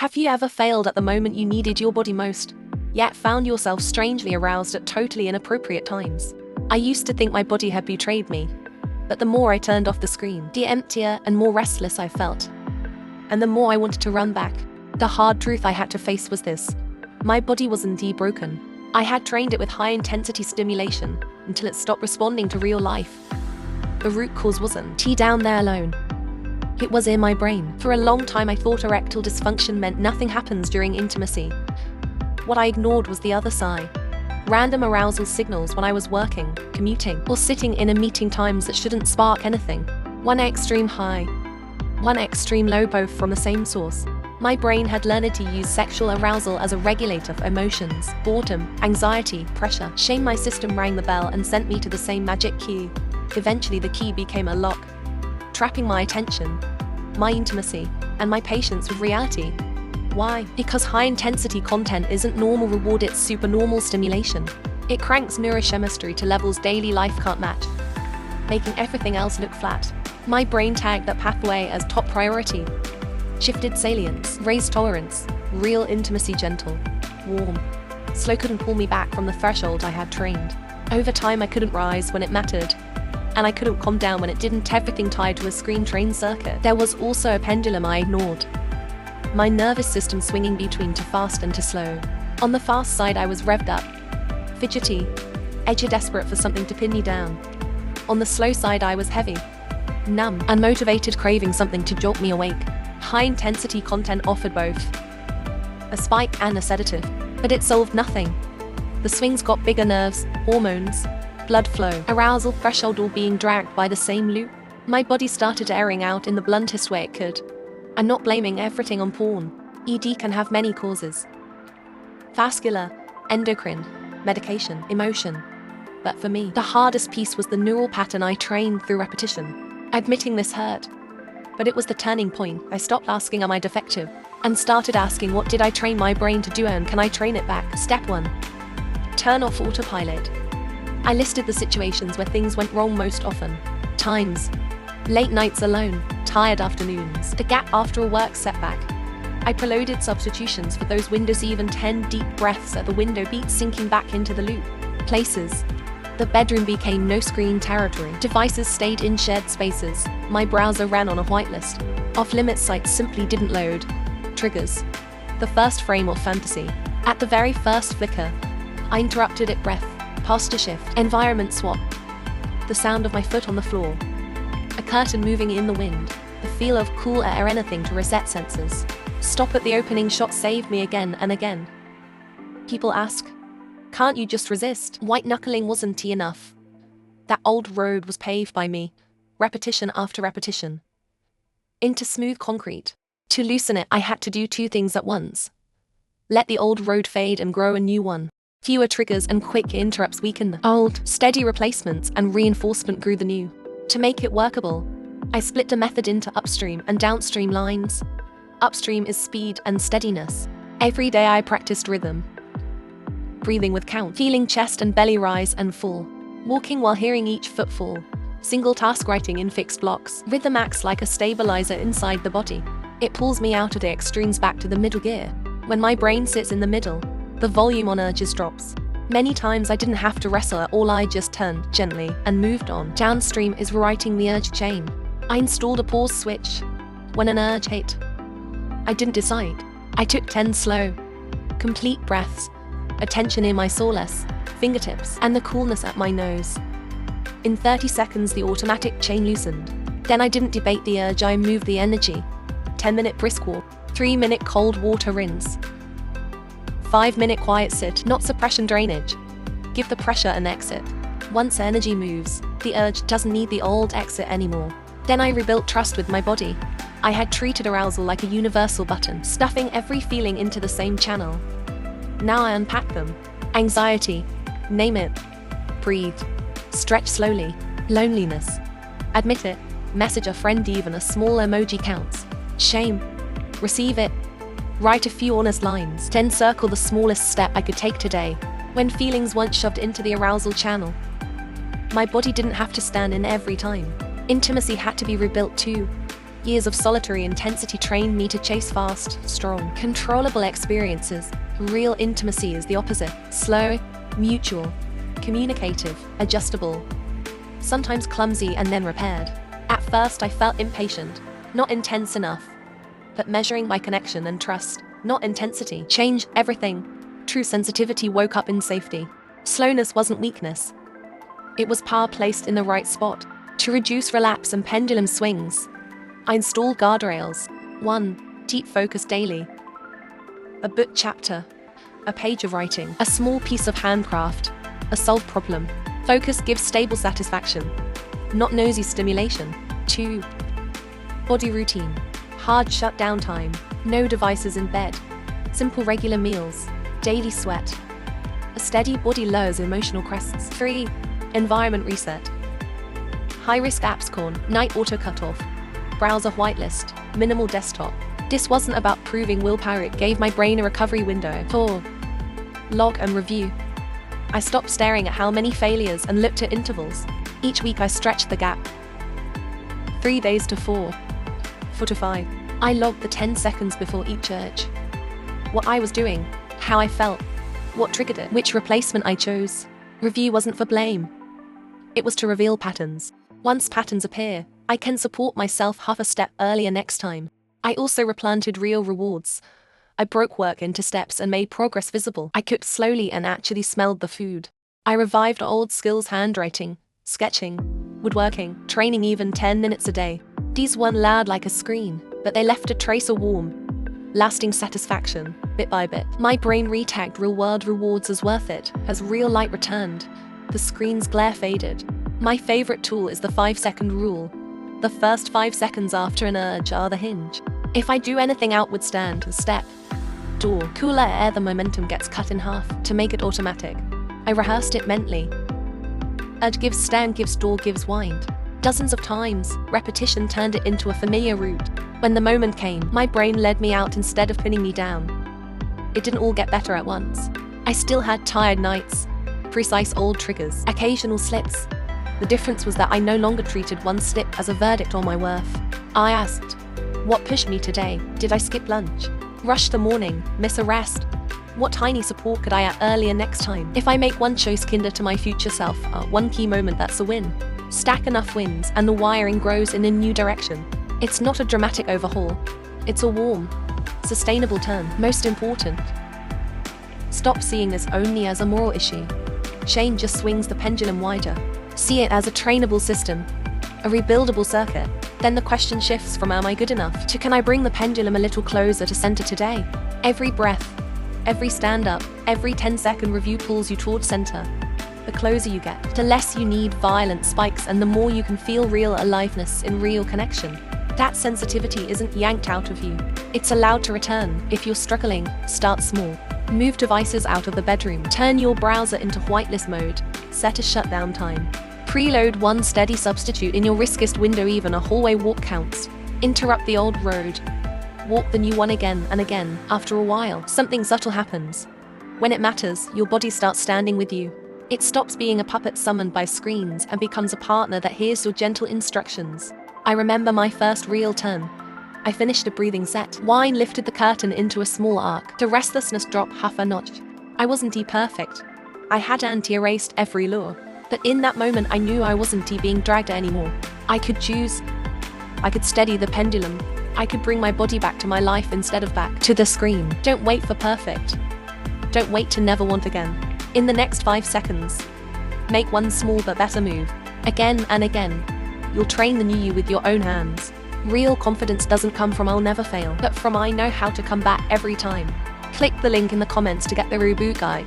Have you ever failed at the moment you needed your body most, yet found yourself strangely aroused at totally inappropriate times? I used to think my body had betrayed me, but the more I turned off the screen, the emptier and more restless I felt. And the more I wanted to run back. The hard truth I had to face was this: my body was indeed broken. I had trained it with high-intensity stimulation until it stopped responding to real life. The root cause wasn't down there alone. It was in my brain. For a long time I thought erectile dysfunction meant nothing happens during intimacy. What I ignored was the other side. Random arousal signals when I was working, commuting, or sitting in a meeting, times that shouldn't spark anything. One extreme high, one extreme low, both from the same source. My brain had learned to use sexual arousal as a regulator for emotions, boredom, anxiety, pressure, shame. My system rang the bell and sent me to the same magic key. Eventually the key became a lock, trapping my attention, my intimacy, and my patience with reality. Why? Because high-intensity content isn't normal reward, it's supernormal stimulation. It cranks neurochemistry to levels daily life can't match, making everything else look flat. My brain tagged that pathway as top priority. Shifted salience, raised tolerance, real intimacy, gentle, warm, slow, couldn't pull me back from the threshold I had trained. Over time I couldn't rise when it mattered, and I couldn't calm down when it didn't, everything tied to a screen-trained circuit. There was also a pendulum I ignored. My nervous system swinging between too fast and too slow. On the fast side I was revved up, fidgety, edgy, desperate for something to pin me down. On the slow side I was heavy, numb, unmotivated, craving something to jolt me awake. High-intensity content offered both a spike and a sedative, but it solved nothing. The swings got bigger: nerves, hormones, blood flow, arousal threshold all being dragged by the same loop. My body started airing out in the bluntest way it could. I'm not blaming everything on porn. ED can have many causes: vascular, endocrine, medication, emotion. But for me, the hardest piece was the neural pattern I trained through repetition. Admitting this hurt, but it was the turning point. I stopped asking, am I defective? And started asking, what did I train my brain to do, and can I train it back? Step 1. Turn off autopilot. I listed the situations where things went wrong most often. Times: late nights alone, tired afternoons, the gap after a work setback. I preloaded substitutions for those windows, even 10 deep breaths at the window beats sinking back into the loop. Places: the bedroom became no screen territory. Devices stayed in shared spaces. My browser ran on a whitelist. Off-limits sites simply didn't load. Triggers: the first frame of fantasy. At the very first flicker, I interrupted it. Breath, posture shift, environment swap. The sound of my foot on the floor, a curtain moving in the wind, the feel of cool air, anything to reset senses. Stop at the opening shot saved me again and again. People ask, can't you just resist? White-knuckling wasn't enough. That old road was paved by me, repetition after repetition, into smooth concrete. To loosen it, I had to do two things at once: let the old road fade and grow a new one. Fewer triggers and quick interrupts weakened the old, steady replacements, and reinforcement grew the new. To make it workable, I split the method into upstream and downstream lines. Upstream is speed and steadiness. Every day I practiced rhythm. Breathing with count, feeling chest and belly rise and fall, walking while hearing each footfall, single task writing in fixed blocks. Rhythm acts like a stabilizer inside the body. It pulls me out of the extremes back to the middle gear. When my brain sits in the middle, the volume on urges drops. Many times I didn't have to wrestle at all, I just turned gently and moved on. Downstream is rewriting the urge chain. I installed a pause switch. When an urge hit, I didn't decide. I took 10 slow, complete breaths, attention in my soleus, fingertips, and the coolness at my nose. In 30 seconds the automatic chain loosened. Then I didn't debate the urge, I moved the energy. 10-minute brisk walk, 3-minute cold water rinse, 5-minute quiet sit, not suppression drainage. Give the pressure an exit. Once energy moves, the urge doesn't need the old exit anymore. Then I rebuilt trust with my body. I had treated arousal like a universal button, stuffing every feeling into the same channel. Now I unpack them. Anxiety, name it. Breathe. Stretch slowly. Loneliness, admit it. Message a friend, even a small emoji counts. Shame, receive it. Write a few honest lines. Then circle the smallest step I could take today. When feelings weren't shoved into the arousal channel, my body didn't have to stand in every time. Intimacy had to be rebuilt too. Years of solitary intensity trained me to chase fast, strong, controllable experiences. Real intimacy is the opposite. Slow, mutual, communicative, adjustable. Sometimes clumsy and then repaired. At first I felt impatient, not intense enough. But measuring my connection and trust, not intensity, changed everything. True sensitivity woke up in safety. Slowness wasn't weakness. It was power placed in the right spot. To reduce relapse and pendulum swings, I installed guardrails. 1. Deep focus daily. A book chapter. A page of writing. A small piece of handcraft. A solved problem. Focus gives stable satisfaction, not nosy stimulation. 2. Body routine. Hard shutdown time. No devices in bed. Simple regular meals. Daily sweat. A steady body lowers emotional crests. 3. Environment reset. High-risk apps gone. Night auto cutoff. Browser whitelist. Minimal desktop. This wasn't about proving willpower, it gave my brain a recovery window. 4. Log and review. I stopped staring at how many failures and looked at intervals. Each week I stretched the gap. 3 days to 4. 4 to 5. I logged the 10 seconds before each urge. What I was doing, how I felt, what triggered it, which replacement I chose. Review wasn't for blame. It was to reveal patterns. Once patterns appear, I can support myself half a step earlier next time. I also replanted real rewards. I broke work into steps and made progress visible. I cooked slowly and actually smelled the food. I revived old skills: handwriting, sketching, woodworking, training even 10 minutes a day. These weren't loud like a screen, but they left a trace of warm, lasting satisfaction, bit by bit. My brain retagged real-world rewards as worth it, as real light returned. The screen's glare faded. My favorite tool is the 5-second rule. The first 5 seconds after an urge are the hinge. If I do anything outward, stand, step, door, cooler air, the momentum gets cut in half to make it automatic. I rehearsed it mentally. Urge gives stand, gives door, gives wind. Dozens of times, repetition turned it into a familiar route. When the moment came, my brain led me out instead of pinning me down. It didn't all get better at once. I still had tired nights, precise old triggers, occasional slips. The difference was that I no longer treated one slip as a verdict on my worth. I asked, what pushed me today? Did I skip lunch? Rush the morning? Miss a rest? What tiny support could I add earlier next time? If I make one choice kinder to my future self, one key moment, that's a win. Stack enough wins and the wiring grows in a new direction. It's not a dramatic overhaul. It's a warm, sustainable turn. Most important, stop seeing this only as a moral issue. Shame just swings the pendulum wider. See it as a trainable system, a rebuildable circuit. Then the question shifts from am I good enough to can I bring the pendulum a little closer to center today? Every breath, every stand-up, every 10-second review pulls you towards center. The closer you get, the less you need violent spikes and the more you can feel real aliveness in real connection. That sensitivity isn't yanked out of you. It's allowed to return. If you're struggling, start small. Move devices out of the bedroom. Turn your browser into whitelist mode. Set a shutdown time. Preload one steady substitute in your riskiest window. Even a hallway walk counts. Interrupt the old road. Walk the new one again and again. After a while, something subtle happens. When it matters, your body starts standing with you. It stops being a puppet summoned by screens and becomes a partner that hears your gentle instructions. I remember my first real turn. I finished a breathing set. Wine lifted the curtain into a small arc. The restlessness dropped half a notch. I wasn't perfect. I had anti-erased every law. But in that moment I knew I wasn't being dragged anymore. I could choose. I could steady the pendulum. I could bring my body back to my life instead of back to the screen. Don't wait for perfect. Don't wait to never want again. In the next 5 seconds, make one small but better move. Again and again. You'll train the new you with your own hands. Real confidence doesn't come from I'll never fail, but from I know how to come back every time. Click the link in the comments to get the reboot guide.